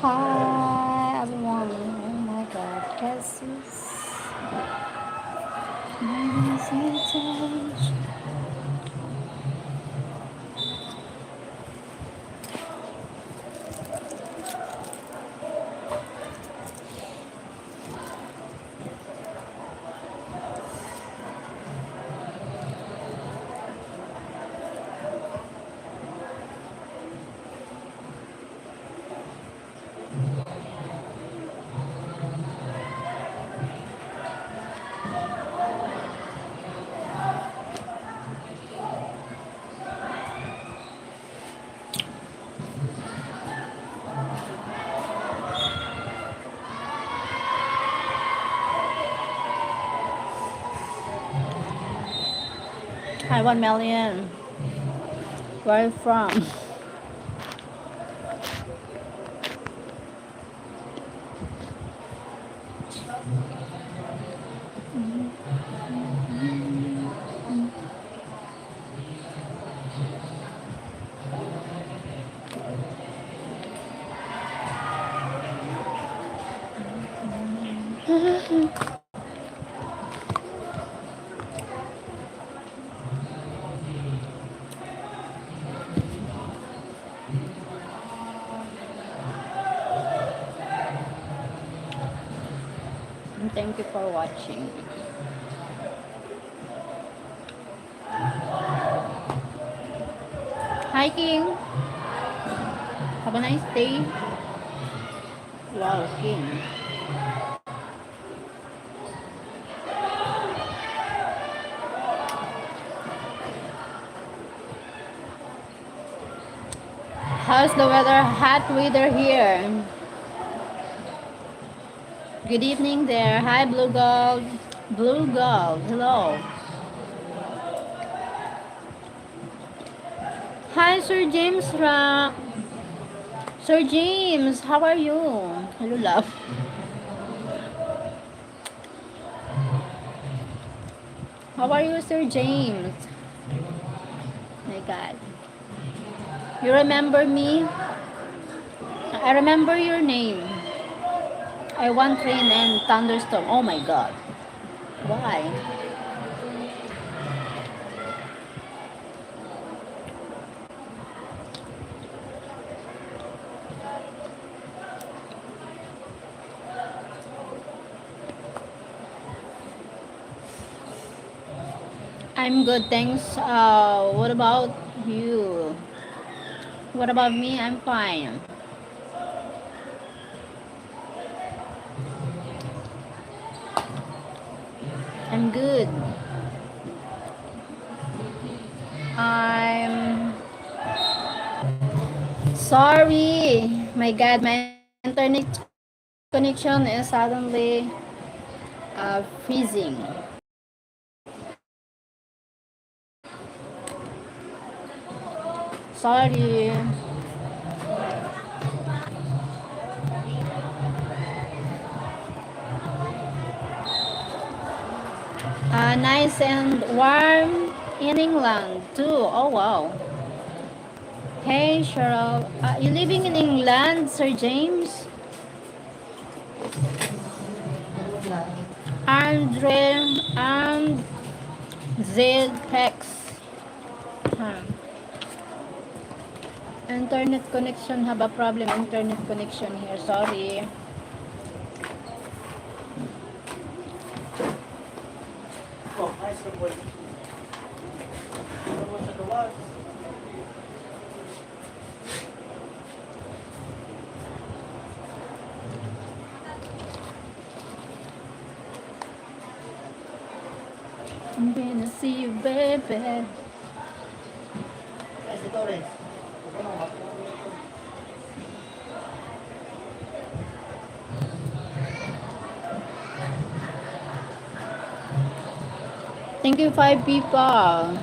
Hi everyone. Oh my god, Jesus. Hi 1 million. Where are you from? Thank you for watching. Hi King. Have a nice day. Wow, King. How's the weather? Hot weather here. Good evening there. Hi Blue Gold. Blue Gold. Hello. Hi Sir James Sir James, how are you? Hello love. How are you Sir James? My god. You remember me? I remember your name. I want rain and thunderstorm. Oh my god. Why? I'm good, thanks. What about you? What about me? I'm fine. I'm good. I'm sorry. My god, my internet connection is suddenly freezing. Sorry. Nice and warm in England too. Oh wow. Hey Cheryl, you living in England, Sir James? Andre and Zpex. Huh. Internet connection, have a problem. Internet connection here. Sorry. I'm gonna see you, baby. Thank you, 5 people.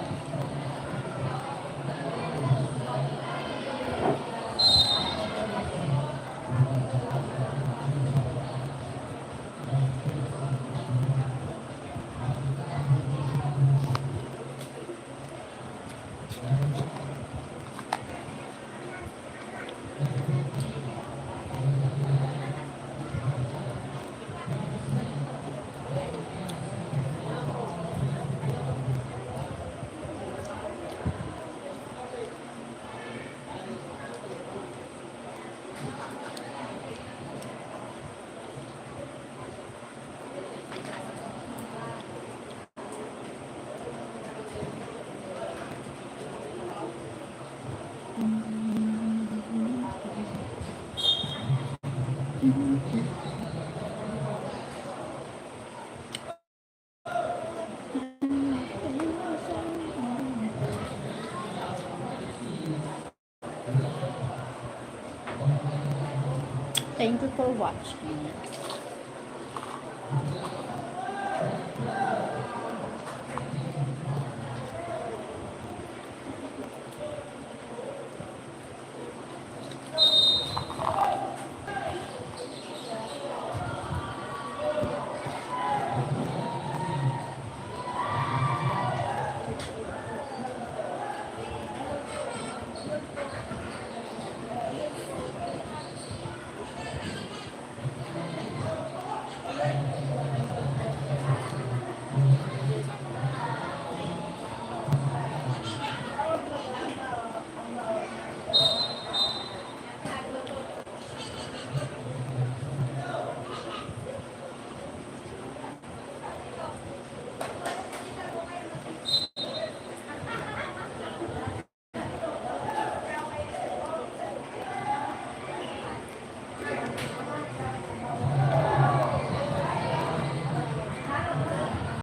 Thank you for watching.